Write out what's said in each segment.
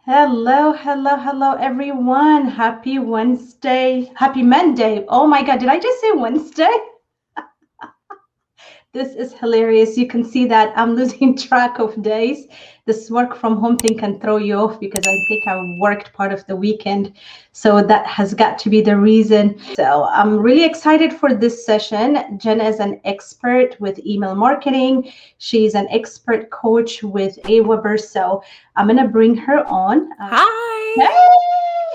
Hello, hello, hello, everyone. Happy Wednesday. Happy Monday. Oh my God, did I just say Wednesday? This is hilarious. You can see that I'm losing track of days. This work from home thing can throw you off because I think I worked part of the weekend. So that has got to be the reason. So I'm really excited for this session. Jenna is an expert with email marketing. She's an expert coach with Aweber. So I'm going to bring her on. Hi.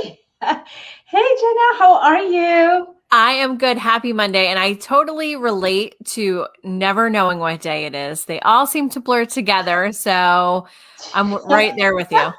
Hey! Hey, Jenna, how are you? I am good. Happy Monday. And I totally relate to never knowing what day it is. They all seem to blur together. So I'm right there with you.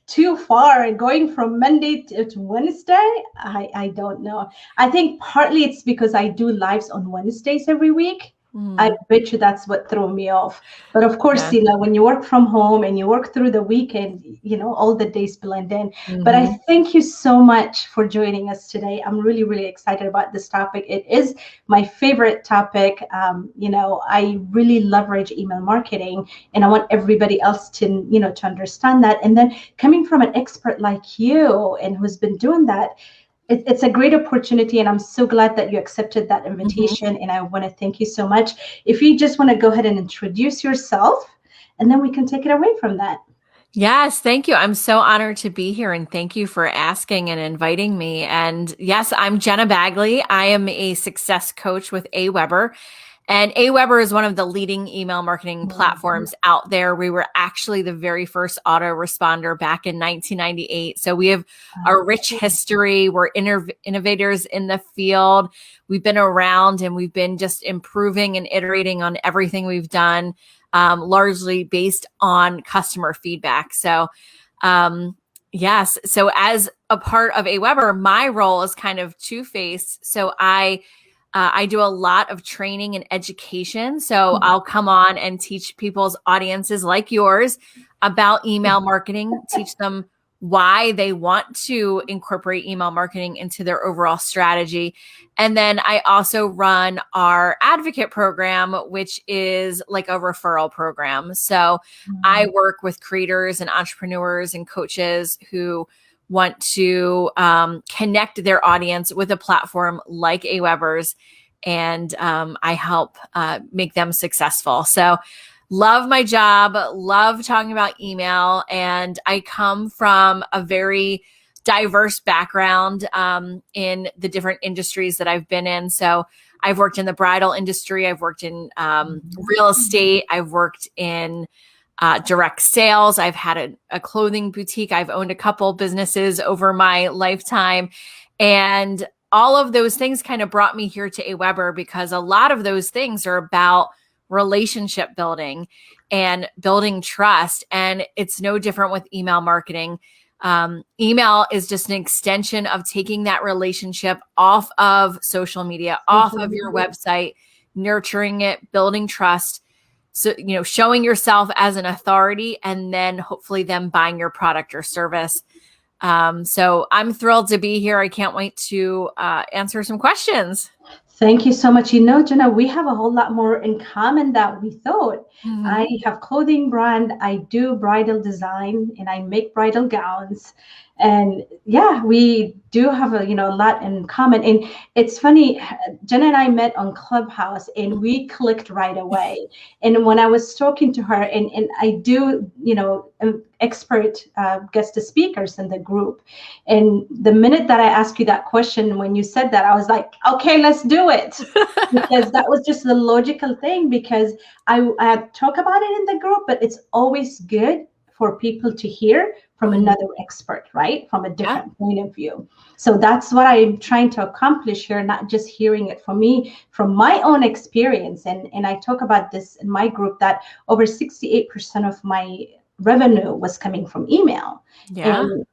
Too far going from Monday to Wednesday. I don't know. I think partly it's because I do lives on Wednesdays every week. I Hmm. bet you that's what threw me off. But of course, Yeah. when you work from home and you work through the weekend, all the days blend in. But I Hmm. thank you so much for joining us today. I'm really, really excited about this topic. It is my favorite topic. I really leverage email marketing, and I want everybody else to understand that. And then coming from an expert like you and who's been doing that, it's a great opportunity, and I'm so glad that you accepted that Hmm. invitation, and I want to thank you so much. If you just want to go ahead and introduce yourself, and then we can take it away from that. Yes, thank you. I'm so honored to be here and thank you for asking and inviting me. And yes, I'm Jena Bagley. I am a success coach with Aweber. And Aweber is one of the leading email marketing platforms out there. We were actually the very first autoresponder back in 1998. So we have a rich history. We're innovators in the field. We've been around and we've been just improving and iterating on everything we've done, largely based on customer feedback. So, yes. So as a part of Aweber, my role is kind of two-faced. So I do a lot of training and education. So I'll come on and teach people's audiences like yours about email marketing, teach them why they want to incorporate email marketing into their overall strategy. And then I also run our advocate program, which is like a referral program. So I work with creators and entrepreneurs and coaches who want to connect their audience with a platform like Aweber's, and I help make them successful. So love my job, love talking about email, and I come from a very diverse background in the different industries that I've been in. So I've worked in the bridal industry, I've worked in real estate, I've worked in direct sales. I've had a clothing boutique. I've owned a couple businesses over my lifetime. And all of those things kind of brought me here to Aweber because a lot of those things are about relationship building and building trust. And it's no different with email marketing. Email is just an extension of taking that relationship off of social media, off of your website, nurturing it, building trust. So, showing yourself as an authority and then hopefully them buying your product or service. So I'm thrilled to be here. I can't wait to answer some questions. Thank you so much. Jenna, we have a whole lot more in common than we thought. I Mhm. have clothing brand, I do bridal design, and I make bridal gowns. And yeah, we do have a lot in common. And it's funny, Jenna and I met on Clubhouse and we clicked right away. And when I was talking to her, and I do, expert guest speakers in the group. And the minute that I asked you that question, when you said that, I was like, okay, let's do it. Because that was just the logical thing, because I talk about it in the group, but it's always good for people to hear from Mhm. another expert, right? From a Yeah. different point of view. So that's what I'm trying to accomplish here, not just hearing it from me, from my own experience. And I talk about this in my group that over 68% of my revenue was coming from email. Yeah. And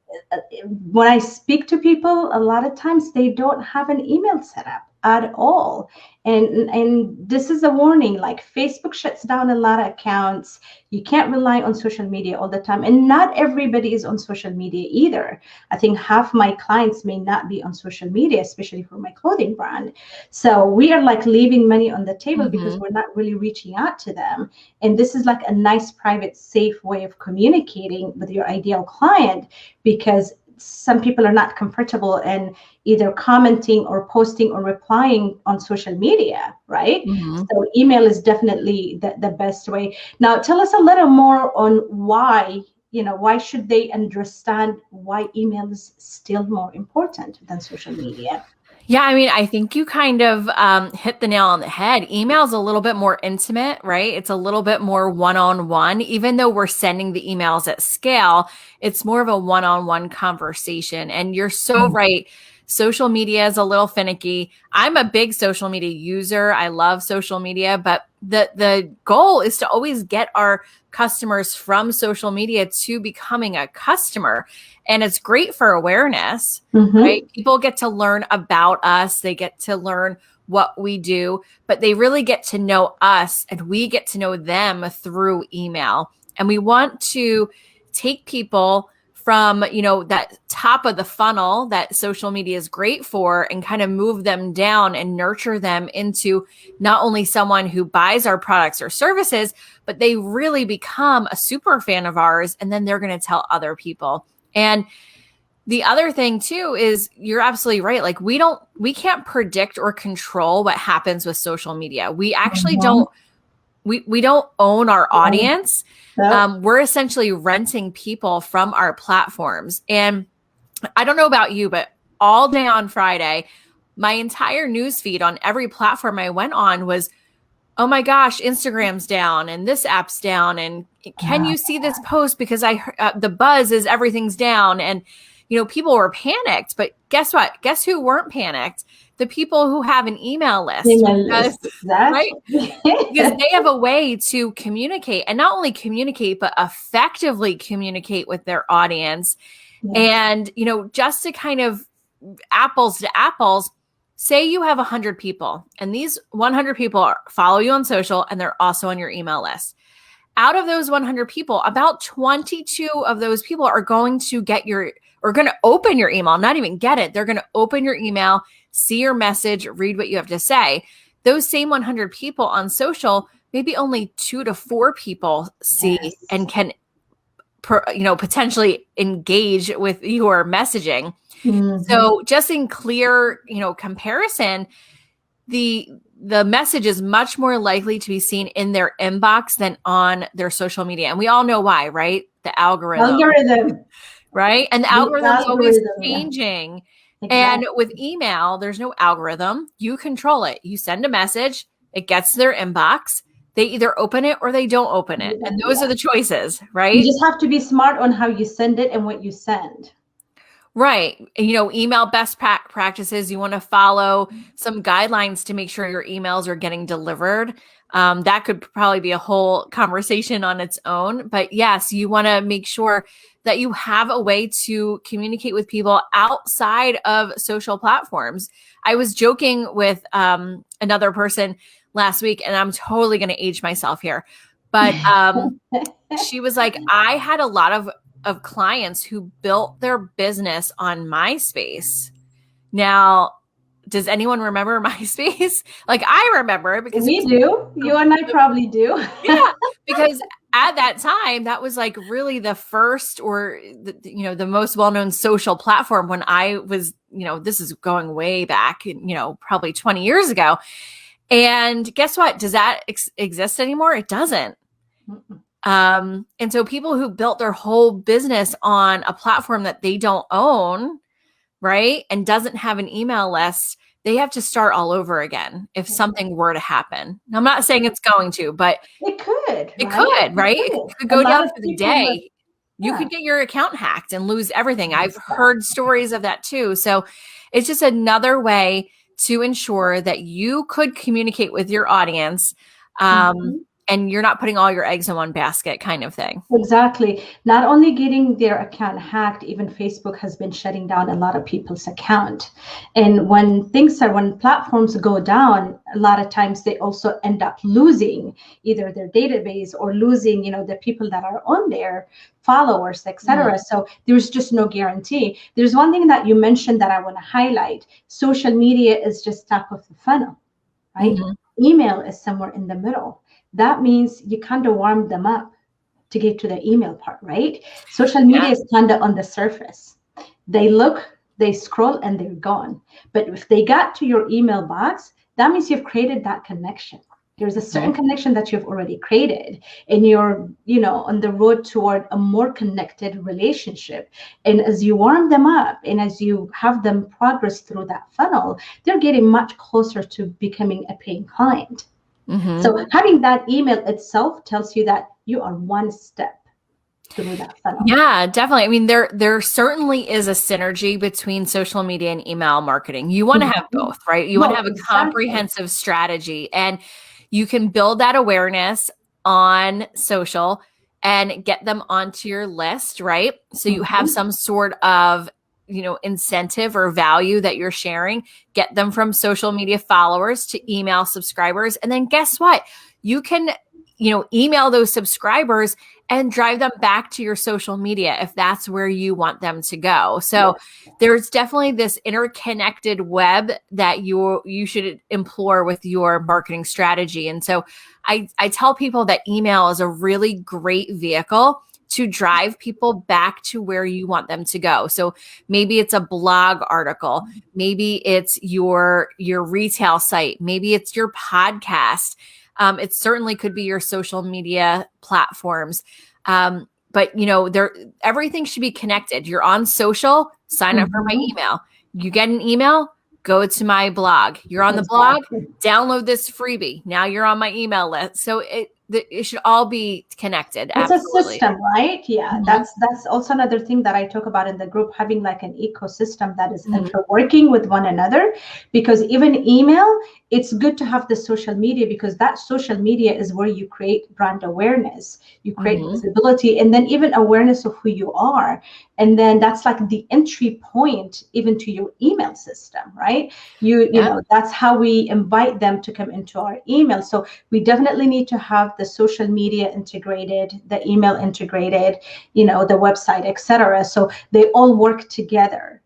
when I speak to people, a lot of times they don't have an email set up. at all. And this is a warning, like Facebook shuts down a lot of accounts. You can't rely on social media all the time, and not everybody is on social media either. I think half my clients may not be on social media, especially for my clothing brand. So we are like leaving money on the table because we're not really reaching out to them. And this is like a nice, private, safe way of communicating with your ideal client, because some people are not comfortable in either commenting or posting or replying on social media, right? So email is definitely the best way. Now, tell us a little more on why, why should they understand why email is still more important than social media? Yeah, I mean, I think you kind of hit the nail on the head. Email is a little bit more intimate, right? It's a little bit more one-on-one. Even though we're sending the emails at scale, it's more of a one-on-one conversation. And you're so right. Social media is a little finicky. I'm a big social media user. I love social media, but the goal is to always get our customers from social media to becoming a customer. And it's great for awareness, right? People get to learn about us. They get to learn what we do, but they really get to know us, and we get to know them through email. And we want to take people from, that top of the funnel that social media is great for, and kind of move them down and nurture them into not only someone who buys our products or services, but they really become a super fan of ours. And then they're going to tell other people. And the other thing too is, you're absolutely right. Like, we can't predict or control what happens with social media. We actually don't, we don't own our audience. We're essentially renting people from our platforms. And I don't know about you, but all day on Friday, my entire newsfeed on every platform I went on was, oh my gosh, Instagram's down and this app's down. And can you see this post? Because the buzz is everything's down. And, people were panicked, but guess what? Guess who weren't panicked? The people who have an email list. Right? Because they have a way to communicate, and not only communicate, but effectively communicate with their audience. And, just to kind of apples to apples, say you have 100 people, and these 100 people follow you on social, and they're also on your email list. Out of those 100 people, about 22 of those people are going to open your email, not even get it. They're going to open your email, see your message, read what you have to say. Those same 100 people on social, maybe only 2 to 4 people see and can, potentially engage with your messaging. So just in clear, comparison, the message is much more likely to be seen in their inbox than on their social media. And we all know why, right? The algorithm. Right? And the algorithm's always changing. Exactly. And with email, there's no algorithm. You control it. You send a message, it gets to their inbox. They either open it or they don't open it. And those are the choices, right? You just have to be smart on how you send it and what you send. Right. Email best practices. You want to follow some guidelines to make sure your emails are getting delivered. That could probably be a whole conversation on its own. But yes, you want to make sure that you have a way to communicate with people outside of social platforms. I was joking with another person last week, and I'm totally going to age myself here. But she was like, I had a lot of clients who built their business on MySpace. Now, does anyone remember MySpace? Like, I remember it because we do. You and I probably do. Yeah, because at that time, that was like really the first, or the most well-known social platform when I was, this is going way back, probably 20 years ago. And guess what? Does that exist anymore? It doesn't. And so people who built their whole business on a platform that they don't own, right, and doesn't have an email list, they have to start all over again if something were to happen. Now, I'm not saying it's going to, but it could. It could, right? It could go down for the day. You could get your account hacked and lose everything. I've heard stories of that too. So it's just another way to ensure that you could communicate with your audience and you're not putting all your eggs in one basket kind of thing. Exactly. Not only getting their account hacked, even Facebook has been shutting down a lot of people's account. And when platforms go down, a lot of times they also end up losing either their database or losing, the people that are on there, followers, etc. Mm-hmm. So there's just no guarantee. There's one thing that you mentioned that I want to highlight. Social media is just top of the funnel, right? Mm-hmm. Email is somewhere in the middle. That means you kind of warm them up to get to the email part, right? Social media Yeah. is kind of on the surface. They look, they scroll, and they're gone. But if they got to your email box, that means you've created that connection. There's a certain connection that you've already created, and you're, on the road toward a more connected relationship. And as you warm them up and as you have them progress through that funnel, they're getting much closer to becoming a paying client. Mm-hmm. So having that email itself tells you that you are one step through that funnel. Yeah, definitely. I mean, there certainly is a synergy between social media and email marketing. You want to have both, right? You want to have a comprehensive strategy, and you can build that awareness on social and get them onto your list, right? So you have some sort of, incentive or value that you're sharing, get them from social media followers to email subscribers. And then guess what? You can, email those subscribers and drive them back to your social media if that's where you want them to go. So there's definitely this interconnected web that you should employ with your marketing strategy. And so I tell people that email is a really great vehicle to drive people back to where you want them to go. So maybe it's a blog article, maybe it's your retail site, maybe it's your podcast. It certainly could be your social media platforms. But everything should be connected. You're on social, sign up for my email. You get an email, go to my blog. You're on the blog, download this freebie. Now you're on my email list. So it should all be connected. It's absolutely. A system, right? Yeah, that's also another thing that I talk about in the group, having like an ecosystem that is interworking with one another. Because even email, it's good to have the social media, because that social media is where you create brand awareness, you create visibility, and then even awareness of who you are. And then that's like the entry point even to your email system, right? You know, that's how we invite them to come into our email. So we definitely need to have the social media integrated, the email integrated, the website, etc. So they all work together.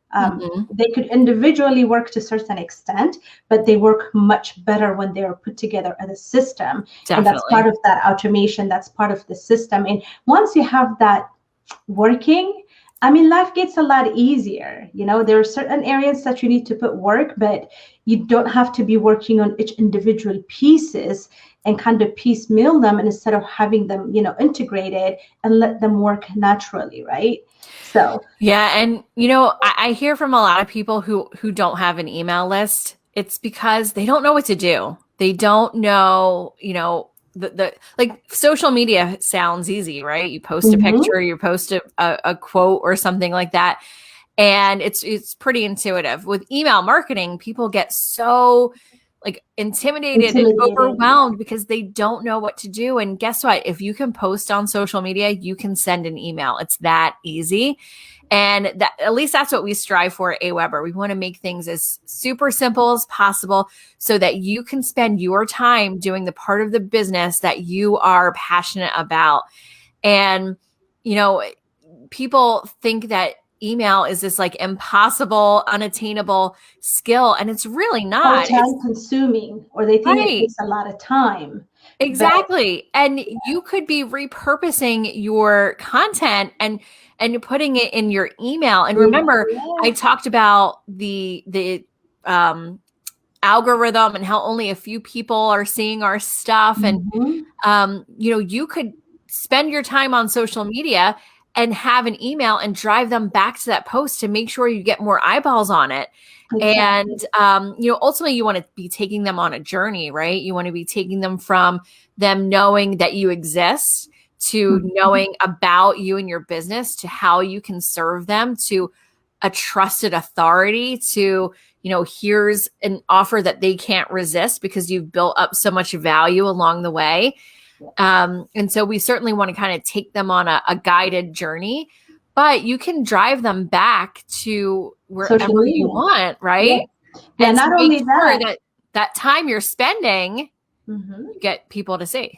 They could individually work to a certain extent, but they work much better when they are put together as a system. Definitely. And that's part of that automation. That's part of the system. And once you have that working, life gets a lot easier. There are certain areas that you need to put work, but you don't have to be working on each individual pieces and kind of piecemeal them, and instead of having them, integrated and let them work naturally, right? So yeah, and I hear from a lot of people who don't have an email list. It's because they don't know what to do. They don't know, the like social media sounds easy, right? You post a picture, you post a quote or something like that, and it's pretty intuitive. With email marketing, people get so intimidated and overwhelmed because they don't know what to do. And guess what? If you can post on social media, you can send an email. It's that easy. And that, at least that's what we strive for at Aweber. We want to make things as super simple as possible so that you can spend your time doing the part of the business that you are passionate about. And, people think that email is this impossible, unattainable skill. And it's really not. Or time consuming, or they think it takes a lot of time. Exactly. And you could be repurposing your content and putting it in your email. And remember, I talked about the algorithm and how only a few people are seeing our stuff. And, you could spend your time on social media and have an email and drive them back to that post to make sure you get more eyeballs on it. Exactly. And, ultimately you want to be taking them on a journey, right? You want to be taking them from them knowing that you exist to knowing about you and your business, to how you can serve them, to a trusted authority, to, here's an offer that they can't resist because you've built up so much value along the way. And so we certainly want to kind of take them on a guided journey, but you can drive them back to Social wherever you media. want, Yeah. right? Yeah. And to Not make only sure that. that that time you're spending, Mhm. you get people to see.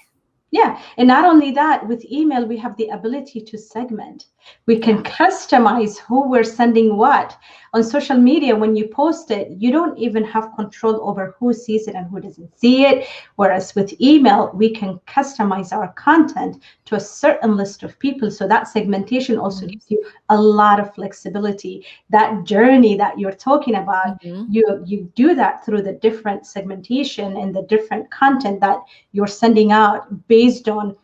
Yeah, and not only that, with email, we have the ability to segment. We can customize who we're sending what. On social media, when you post it, you don't even have control over who sees it and who doesn't see it. Whereas with email, we can customize our content to a certain list of people. So that segmentation also Mhm. gives you a lot of flexibility. That journey that you're talking about, Mhm. you do that through the different segmentation and the different content that you're sending out based on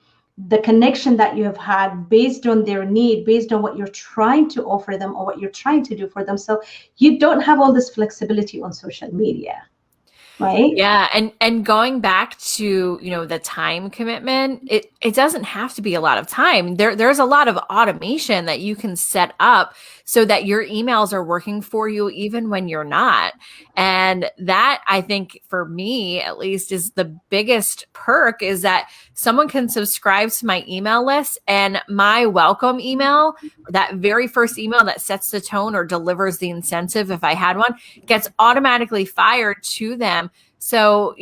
the connection that you have had, based on their need, based on what you're trying to offer them or what you're trying to do for them. So you don't have all this flexibility on social media, right? Yeah, and going back to, the time commitment, it doesn't have to be a lot of time. There's a lot of automation that you can set up so that your emails are working for you even when you're not. And that, I think, for me at least, is the biggest perk, is that someone can subscribe to my email list, and my welcome email, that very first email that sets the tone or delivers the incentive if I had one, gets automatically fired to them. So,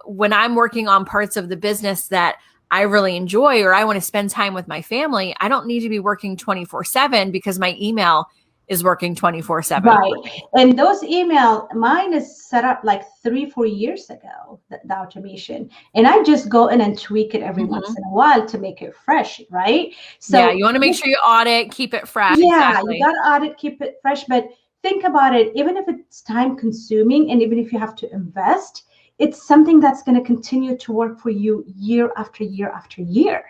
when I'm working on parts of the business that I really enjoy, or I want to spend time with my family, I don't need to be working 24/7 because my email is working 24/7 Right. for me. And those email, mine is set up like 3, 4 years ago, the automation. And I just go in and tweak it every once Mhm. in a while to make it fresh, right? Yeah, So you want to make sure you audit, keep it fresh. yeah, you Exactly. got to audit, keep it fresh. But think about it, even if it's time consuming and even if you have to invest, it's something that's going to continue to work for you year after year after year,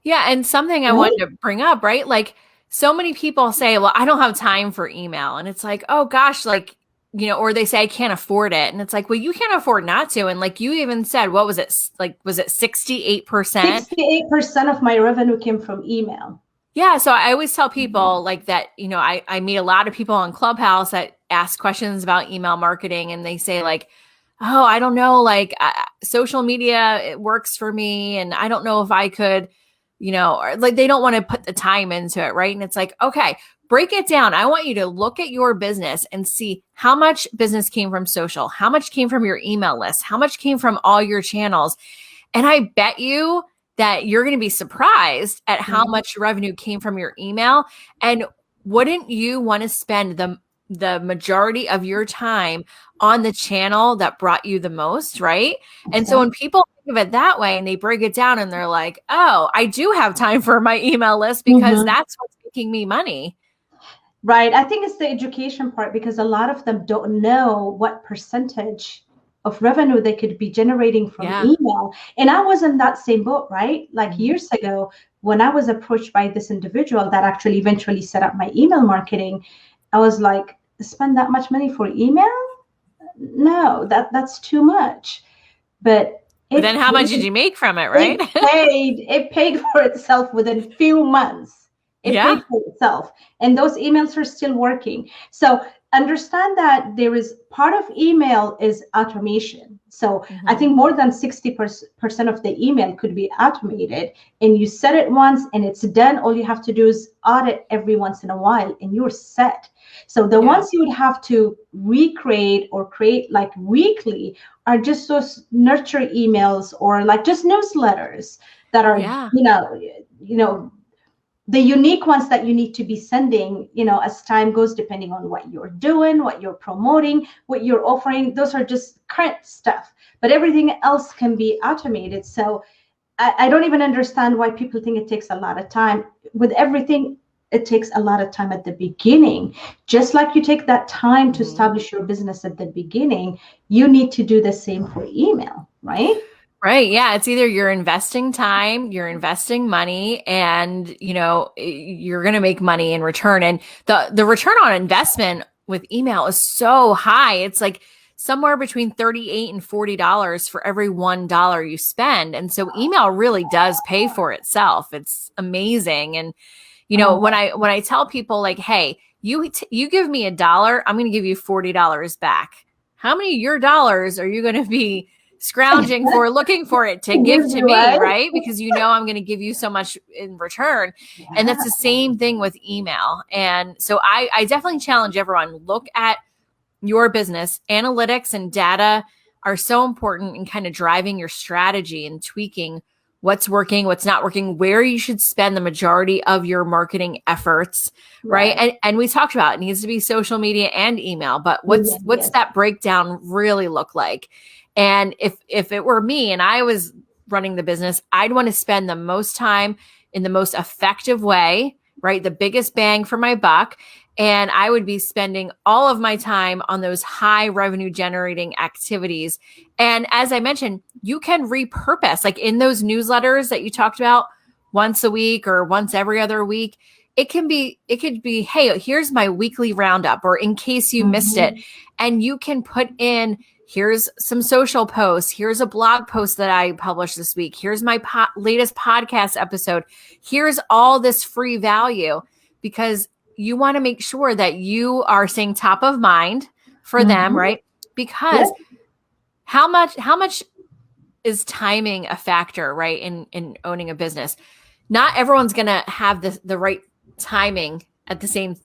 Yeah, and something I wanted right? to bring up, right? Like, so many people say, "Well, I don't have time for email." And it's like, "Oh gosh, like, or they say I can't afford it." And it's like, "Well, you can't afford not to." And like you even said, what was it? Like, was it 68%? 68% of my revenue came from email. Yeah, so I always tell Mhm. people like that, I meet a lot of people on Clubhouse that ask questions about email marketing, and they say like, "Oh, I don't know, like social media, it works for me, and I don't know if I could, or like they don't want to put the time into it, right?" And it's like, "Okay, break it down. I want you to look at your business and see how much business came from social, how much came from your email list, how much came from all your channels." And I bet you that you're going to be surprised at how Mhm. much revenue came from your email. And wouldn't you want to spend the majority of your time on the channel that brought you the most, right? And so when Exactly. people think of it that way and they break it down and they're like, "Oh, I do have time for my email list because Mhm. that's what's making me money." Right. I think it's the education part because a lot of them don't know what percentage of revenue they could be generating from Yeah. email. And I was in that same boat, right? Like Mhm. years ago, when I was approached by this individual that actually eventually set up my email marketing, I was like, spend that much money for email? No, that's too much. But But then it how much did paid you make from it, right? it paid for itself within few months. It Yeah. paid for itself, and those emails are still working. So understand that there is part of email is automation. So I Mhm. think more than 60% of the email could be automated, and you set it once and it's done. All you have to do is audit every once in a while and you're set. So the Yeah. ones you would have to recreate or create like weekly are just those nurture emails or like just newsletters that are Yeah. the unique ones that you need to be sending as time goes, depending on what you're doing, what you're promoting, what you're offering. Those are just current stuff, but everything else can be automated. So I don't even understand why people think it takes a lot of time. With everything, it takes a lot of time at the beginning. Just like you take that time to Mhm. establish your business at the beginning, you need to do the same for email, right? Right. Yeah. It's either you're investing time, you're investing money, and you're going to make money in return. And the return on investment with email is so high. It's like somewhere between $38 and $40 for every $1 you spend. And so email really does pay for itself. It's amazing. And when I tell people like, "Hey, you give me $1, I'm going to give you $40 back." How many of your dollars are you going to be scrounging for, looking for it to give to me, Right? right? Because you know I'm going to give you so much in return. And that's the same thing with email. And so I definitely challenge everyone, look at your business. Analytics and data are so important in kind of driving your strategy and tweaking what's working, what's not working, where you should spend the majority of your marketing efforts, right? And we talked about it needs to be social media and email, but what's that breakdown really look like? And if it were me and I was running the business, I'd want to spend the most time in the most effective way, right? The biggest bang for my buck. And I would be spending all of my time on those high revenue generating activities. And as I mentioned, you can repurpose, like in those newsletters that you talked about once a week or once every other week. It could be, hey, here's my weekly roundup, or in case you missed it. And you can put in, here's some social posts. Here's a blog post that I published this week. Here's my latest podcast episode. Here's all this free value, because you want to make sure that you are staying top of mind for them, right? Because how much is timing a factor, right? In owning a business. Not everyone's going to have the right timing at the same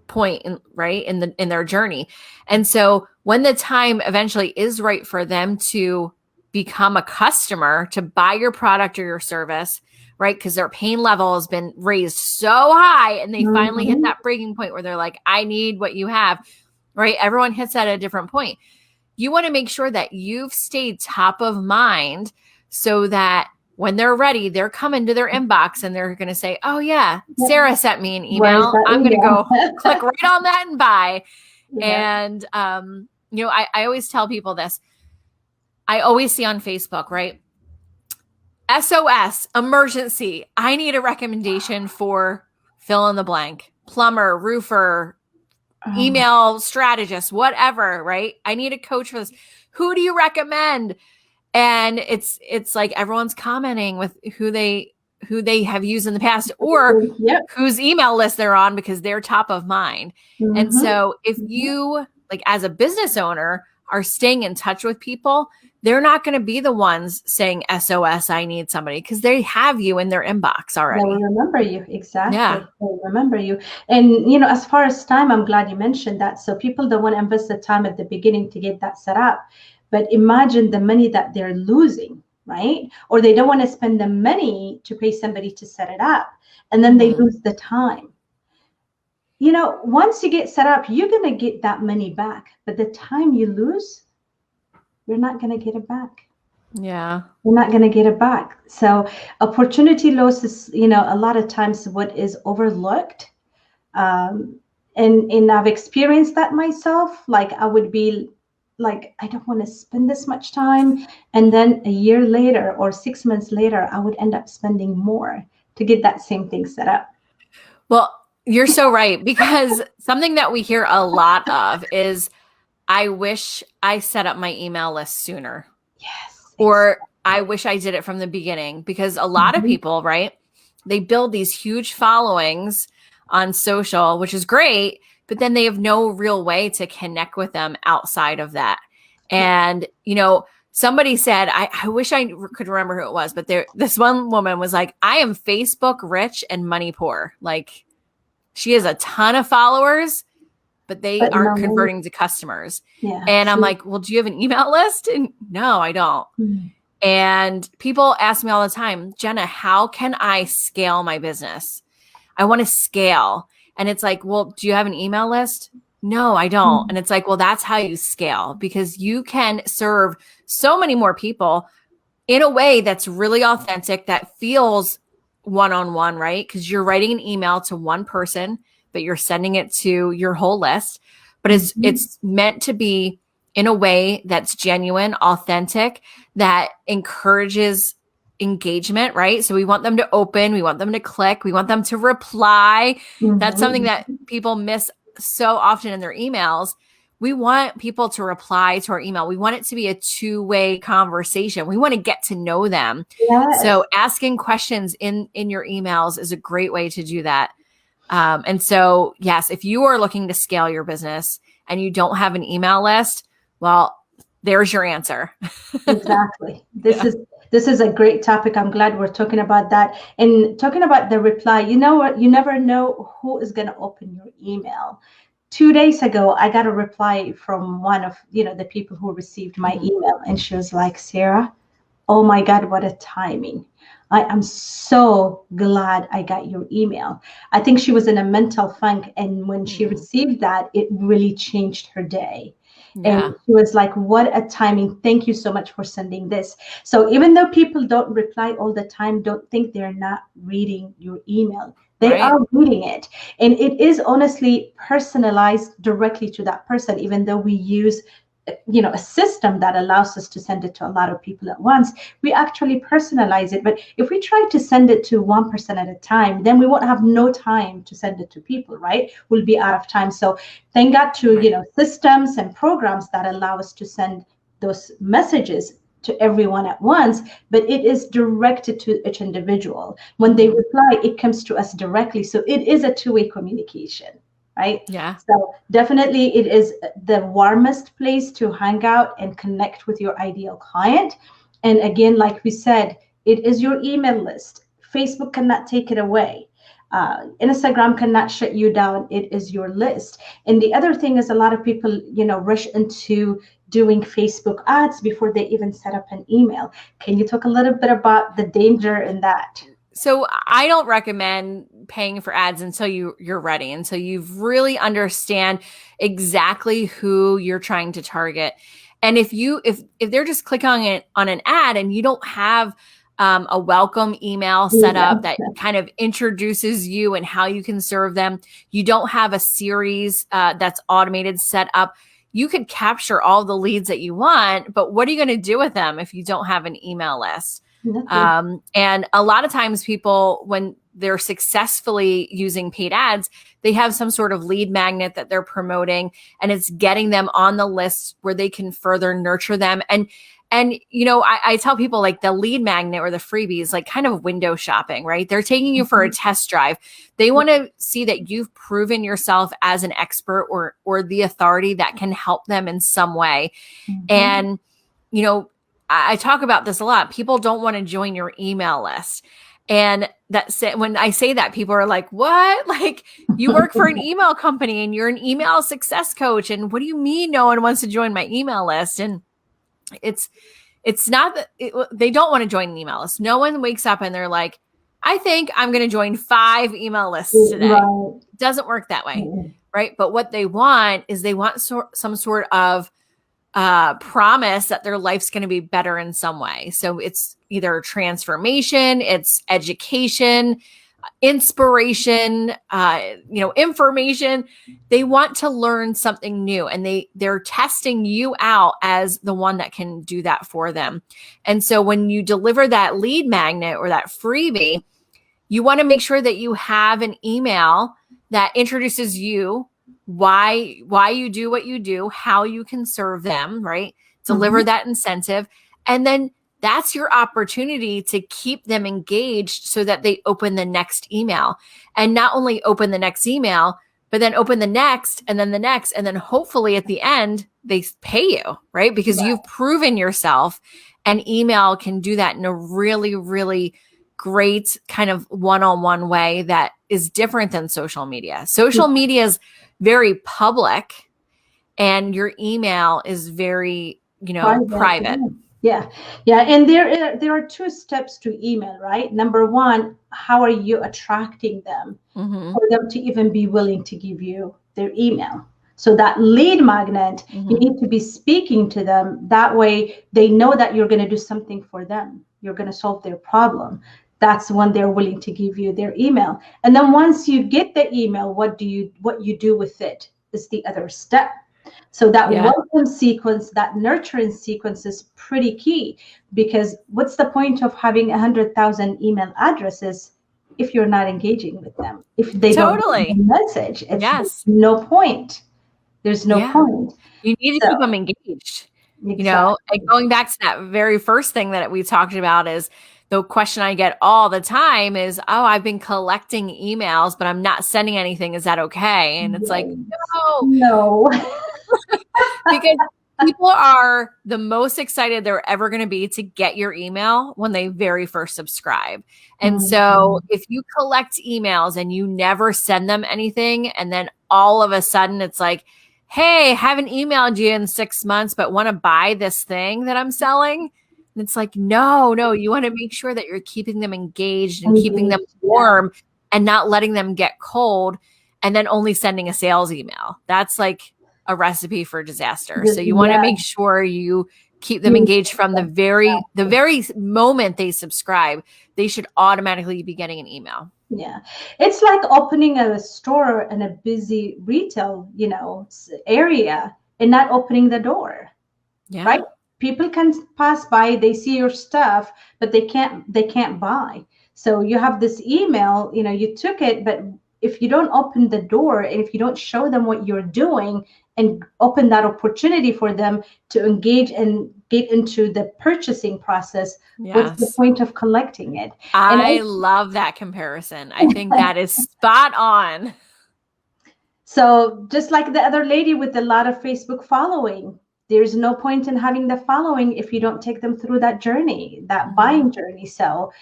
point in their journey. And so when the time eventually is right for them to become a customer, to buy your product or your service, right? Because their pain level has been raised so high and they finally hit that breaking point where they're like, I need what you have, right? Everyone hits that at a different point. You want to make sure that you've stayed top of mind so that when they're ready, they're coming to their inbox and they're going to say, oh yeah, Sarah sent me an email. I'm going to go click right on that and buy. And, I always tell people this. I always see on Facebook, right? SOS, emergency. I need a recommendation for fill in the blank, plumber, roofer, email strategist, whatever, right? I need a coach for this. Who do you recommend? And it's like everyone's commenting with who they have used in the past, or whose email list they're on because they're top of mind. And so if you, like as a business owner, are staying in touch with people, they're not going to be the ones saying SOS, I need somebody, because they have you in their inbox already. They'll remember you. Exactly. Yeah. They'll remember you. And, as far as time, I'm glad you mentioned that. So people don't want to invest the time at the beginning to get that set up. But imagine the money that they're losing, right? Or they don't want to spend the money to pay somebody to set it up. And then they lose the time. Once you get set up, you're going to get that money back. But the time you lose, you're not going to get it back. Yeah. You're not going to get it back. So opportunity loss is, a lot of times what is overlooked. And I've experienced that myself. Like I would be like, I don't want to spend this much time. And then a year later or 6 months later, I would end up spending more to get that same thing set up. Well, you're so right, because something that we hear a lot of is, I wish I set up my email list sooner. Yes. Or I wish I did it from the beginning, because a lot of people, right, they build these huge followings on social, which is great, but then they have no real way to connect with them outside of that. And, somebody said, I wish I could remember who it was, but this one woman was like, I am Facebook rich and money poor. Like, she has a ton of followers, but they aren't converting to customers. Yeah, and I'm like, well, do you have an email list? And no, I don't. And people ask me all the time, Jena, how can I scale my business? I want to scale. And it's like, well, do you have an email list? No, I don't. And it's like, well, that's how you scale, because you can serve so many more people in a way that's really authentic, that feels one-on-one, right? Because you're writing an email to one person, but you're sending it to your whole list. But it's meant to be in a way that's genuine, authentic, that encourages engagement, right? So we want them to open, we want them to click, we want them to reply. That's something that people miss so often in their emails. We want people to reply to our email. We want it to be a two-way conversation. We want to get to know them. Yes. So asking questions in your emails is a great way to do that. And so, yes, if you are looking to scale your business and you don't have an email list, well, there's your answer. Exactly. Yeah. This is a great topic. I'm glad we're talking about that. And talking about the reply, you know what? You never know who is going to open your email. 2 days ago, I got a reply from one of, the people who received my email, and she was like, Sarah, oh my God, what a timing. I am so glad I got your email. I think she was in a mental funk. And when she received that, it really changed her day. And Yeah. she was like, what a timing. Thank you so much for sending this. So even though people don't reply all the time, don't think they're not reading your email. They Right. are reading it. And it is honestly personalized directly to that person, even though we use a system that allows us to send it to a lot of people at once. We actually personalize it. But if we try to send it to one person at a time, then we won't have no time to send it to people, right? We'll be out of time. So thank God to systems and programs that allow us to send those messages to everyone at once, but it is directed to each individual. When they reply, it comes to us directly. So it is a two-way communication, right? Yeah. So definitely it is the warmest place to hang out and connect with your ideal client. And again, like we said, it is your email list. Facebook cannot take it away. Instagram cannot shut you down. It is your list. And the other thing is, a lot of people, rush into doing Facebook ads before they even set up an email. Can you talk a little bit about the danger in that? So I don't recommend paying for ads until you're ready, until you really understand exactly who you're trying to target. And if they're just clicking on an ad and you don't have a welcome email set up that kind of introduces you and how you can serve them, you don't have a series that's automated set up, you could capture all the leads that you want, but what are you going to do with them if you don't have an email list? And a lot of times people, when they're successfully using paid ads, they have some sort of lead magnet that they're promoting, and it's getting them on the list where they can further nurture them. And I tell people, like, the lead magnet or the freebies, like, kind of window shopping, right? They're taking you for a test drive. They want to see that you've proven yourself as an expert or the authority that can help them in some way. And, I talk about this a lot. People don't want to join your email list. And when I say that, people are like, what? Like, you work for an email company and you're an email success coach. And what do you mean no one wants to join my email list? And it's not that they don't want to join an email list. No one wakes up and they're like, I think I'm going to join 5 email lists today. Right. It doesn't work that way. Right. But what they want is some sort of promise that their life's going to be better in some way. So it's either transformation, it's education, inspiration, information. They want to learn something new, and they're testing you out as the one that can do that for them. And so when you deliver that lead magnet or that freebie, you want to make sure that you have an email that introduces you, why you do what you do, how you can serve them, right? Deliver that incentive. And then that's your opportunity to keep them engaged so that they open the next email. And not only open the next email, but then open the next, and then the next, and then hopefully at the end, they pay you, right? Because you've proven yourself, and email can do that in a really, really great kind of one-on-one way that is different than social media. Social media is very public, and your email is very, private. Yeah. And there are 2 steps to email, right? Number 1, how are you attracting them for them to even be willing to give you their email? So that lead magnet, you need to be speaking to them. That way they know that you're going to do something for them. You're going to solve their problem. That's when they're willing to give you their email. And then once you get the email, what you do with it is the other step. So that welcome sequence, that nurturing sequence is pretty key, because what's the point of having 100,000 email addresses if you're not engaging with them? If they don't get the message, it's no point. There's no point. You need to keep them engaged. Exactly. And going back to that very first thing that we talked about, is the question I get all the time is, oh, I've been collecting emails, but I'm not sending anything. Is that okay? And it's like, no. No. Because People are the most excited they're ever going to be to get your email when they very first subscribe. And so if you collect emails and you never send them anything, and then all of a sudden it's like, hey, haven't emailed you in 6 months, but want to buy this thing that I'm selling. And it's like, no, you want to make sure that you're keeping them engaged and keeping them warm and not letting them get cold and then only sending a sales email. That's like a recipe for disaster. So you want to make sure you keep them engaged from the very moment they subscribe. They should automatically be getting an email. Yeah, it's like opening a store in a busy retail, area and not opening the door. Yeah. Right? People can pass by, they see your stuff, but they can't buy. So you have this email, you took it, but if you don't open the door and if you don't show them what you're doing and open that opportunity for them to engage and get into the purchasing process, what's the point of collecting it? I love that comparison. I think that is spot on. So just like the other lady with a lot of Facebook following, there's no point in having the following if you don't take them through that journey, that buying journey. So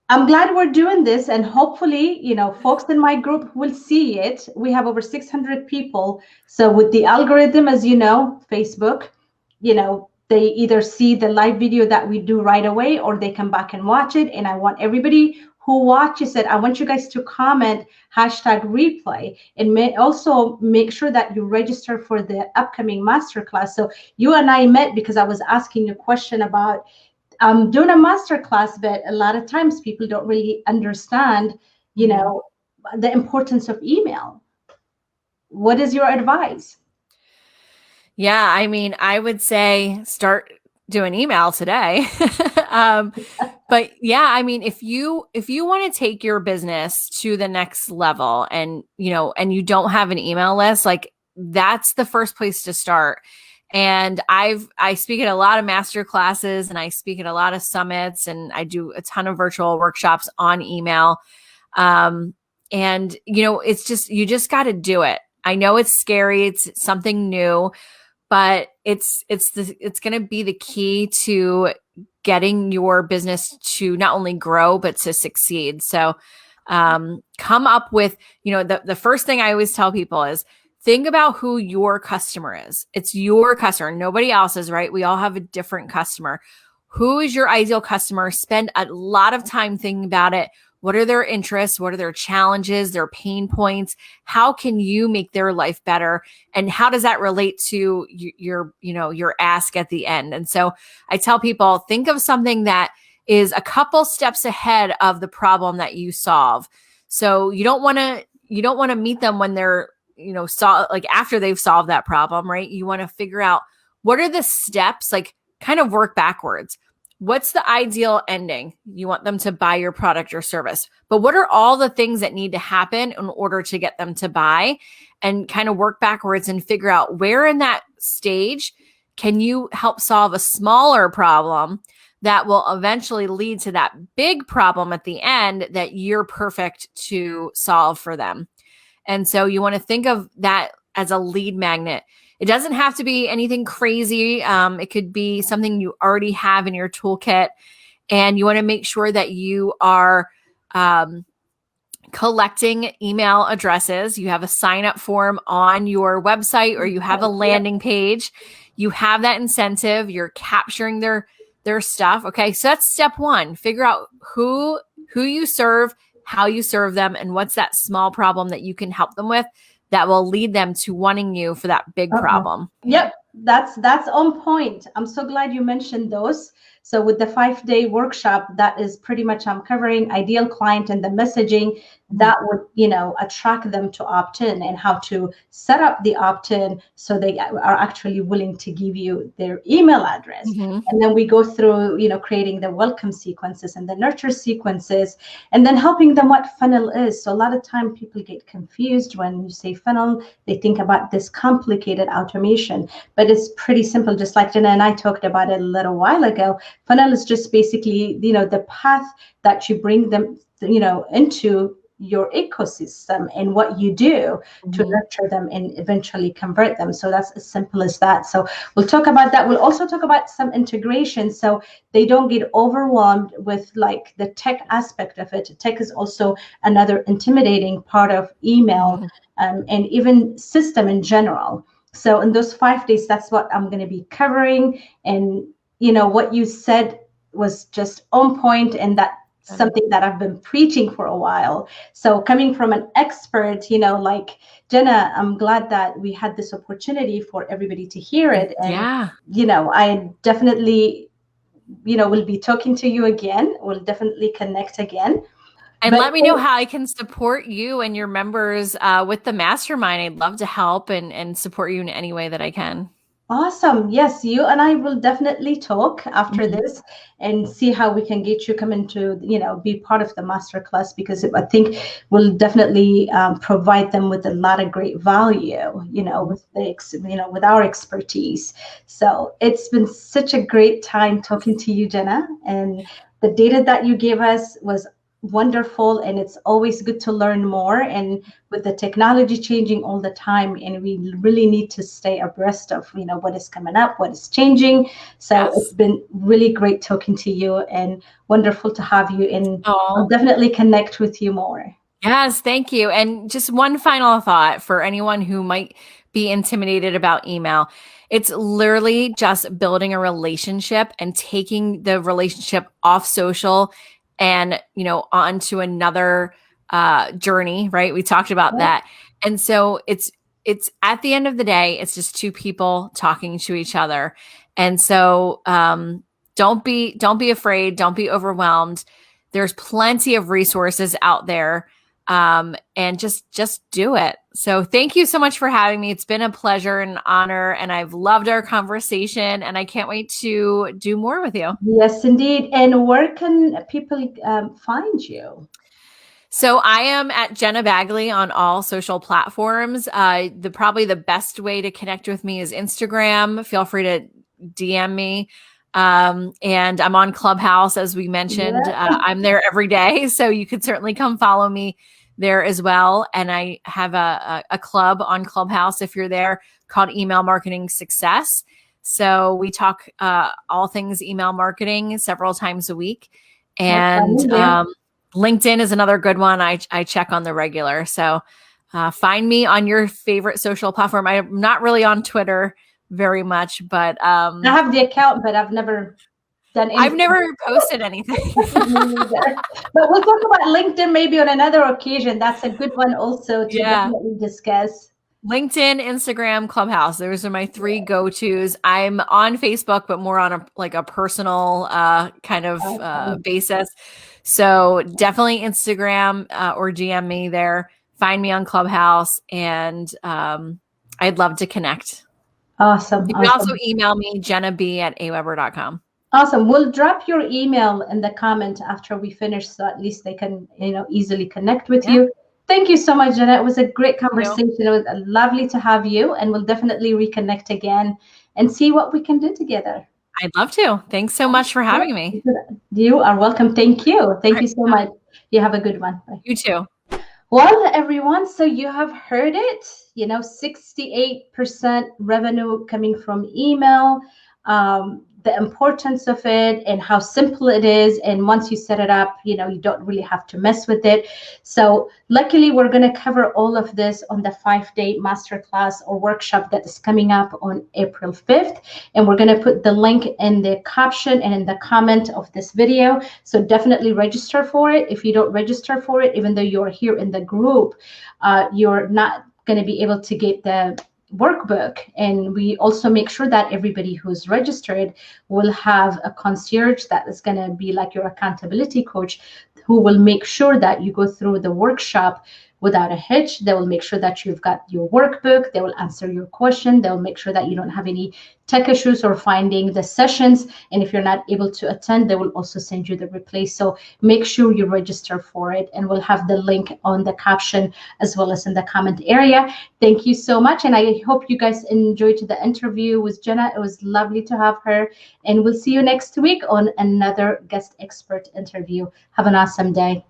I'm glad we're doing this, and hopefully, folks in my group will see it. We have over 600 people. So with the algorithm, as you know, Facebook, they either see the live video that we do right away, or they come back and watch it. And I want everybody who watches it, I want you guys to comment #replay, and also make sure that you register for the upcoming masterclass. So you and I met because I was asking a question about doing a masterclass, but a lot of times people don't really understand, the importance of email. What is your advice? Yeah, I mean, I would say start doing email today. But yeah, I mean, if you want to take your business to the next level and you don't have an email list, like that's the first place to start. And I speak at a lot of master classes and I speak at a lot of summits and I do a ton of virtual workshops on email. And it's just, you just got to do it. I know it's scary. It's something new, but it's going to be the key to getting your business to not only grow, but to succeed. So, come up with, the first thing I always tell people is, think about who your customer is. It's your customer, nobody else's, right? We all have a different customer. Who is your ideal customer? Spend a lot of time thinking about it. What are their interests? What are their challenges, their pain points? How can you make their life better? And how does that relate to your ask at the end? And so I tell people, think of something that is a couple steps ahead of the problem that you solve. So you don't want to meet them when they're after they've solved that problem, right? You want to figure out what are the steps, like kind of work backwards. What's the ideal ending? You want them to buy your product or service, but what are all the things that need to happen in order to get them to buy, and kind of work backwards and figure out where in that stage can you help solve a smaller problem that will eventually lead to that big problem at the end that you're perfect to solve for them. And so you want to think of that as a lead magnet. It doesn't have to be anything crazy. It could be something you already have in your toolkit. And you want to make sure that you are collecting email addresses. You have a sign up form on your website, or you have a landing page. You have that incentive. You're capturing their stuff. Okay, so that's step one. Figure out who you serve, how you serve them, and what's that small problem that you can help them with that will lead them to wanting you for that big problem. Yep, that's on point. I'm so glad you mentioned those. So with the 5-day workshop, that is pretty much I'm covering ideal client and the messaging that would, attract them to opt in, and how to set up the opt-in so they are actually willing to give you their email address. And then we go through, creating the welcome sequences and the nurture sequences, and then helping them what funnel is. So a lot of time people get confused when you say funnel, they think about this complicated automation, but it's pretty simple. Just like Jena and I talked about it a little while ago. Funnel is just basically, the path that you bring them, into your ecosystem and what you do to Mhm. nurture them and eventually convert them. So that's as simple as that. So we'll talk about that. We'll also talk about some integration so they don't get overwhelmed with like the tech aspect of it. Tech is also another intimidating part of email, Mhm. and even system in general. So in those 5 days, that's what I'm going to be covering. And what you said was just on point, and that's Good. something that I've been preaching for a while. So coming from an expert, like Jena, I'm glad that we had this opportunity for everybody to hear it. And Yeah. I definitely, will be talking to you again. We'll definitely connect again. And But let me know how I can support you and your members with the mastermind. I'd love to help and support you in any way that I can. awesome. Yes, you and I will definitely talk after Mhm. this and see how we can get you come into, be part of the masterclass, because I think we'll definitely provide them with a lot of great value, with with our expertise. So it's been such a great time talking to you, Jenna, and the data that you gave us was wonderful, and it's always good to learn more. And with the technology changing all the time, and we really need to stay abreast of what is coming up, what is changing. So it's Yes. been really great talking to you and wonderful to have you, and I'll Oh, definitely connect with you more. yes. Thank you. And just one final thought for anyone who might be intimidated about email. It's literally just building a relationship and taking the relationship off social and, onto another journey, right? We talked about Yeah. that. And so it's at the end of the day, it's just two people talking to each other. And so don't be afraid, don't be overwhelmed. There's plenty of resources out there, and just do it. So thank you so much for having me. It's been a pleasure and honor, and I've loved our conversation, and I can't wait to do more with you. Yes, indeed. And where can people find you? So I am at Jena Bagley on all social platforms. The probably the best way to connect with me is Instagram. Feel free to DM me. And I'm on Clubhouse, as we mentioned. Yeah. I'm there every day, so you could certainly come follow me there as well. And I have a club on Clubhouse if you're there called Email Marketing Success. So we talk all things email marketing several times a week, I'm and in there. LinkedIn is another good one. I check on the regular. So find me on your favorite social platform. I'm not really on Twitter very much, but I have the account, but I've never done I've anything. never posted anything. Me neither. But we'll talk about LinkedIn maybe on another occasion. That's a good one also to Yeah. definitely discuss. LinkedIn, Instagram, Clubhouse. Those are my three go-tos. I'm on Facebook, but more on a personal kind of Awesome. basis. So definitely Instagram or DM me there. Find me on Clubhouse, and I'd love to connect. Awesome. You can also Awesome. email me, jenab@aweber.com. Awesome. We'll drop your email in the comment after we finish, so at least they can, easily connect with Yeah, you. Thank you so much, Jenna. It was a great thank you. conversation. It was lovely to have you, and we'll definitely reconnect again and see what we can do together. I'd love to. Thanks so much for having me. You are welcome. Thank you. All Thank right, you so much. You have a good one. Bye. you too. Well, everyone, so you have heard it, 68% revenue coming from email, the importance of it and how simple it is. And once you set it up, you don't really have to mess with it. So luckily, we're going to cover all of this on the 5-day masterclass or workshop that is coming up on April 5th. And we're going to put the link in the caption and in the comment of this video. So definitely register for it. If you don't register for it, even though you're here in the group, you're not going to be able to get the workbook. And we also make sure that everybody who's registered will have a concierge that is going to be like your accountability coach, who will make sure that you go through the workshop without a hitch. They will make sure that you've got your workbook. They will answer your question. They'll make sure that you don't have any tech issues or finding the sessions. And if you're not able to attend, they will also send you the replay. So make sure you register for it. And we'll have the link on the caption as well as in the comment area. Thank you so much. And I hope you guys enjoyed the interview with Jenna. It was lovely to have her. And we'll see you next week on another guest expert interview. Have an awesome day.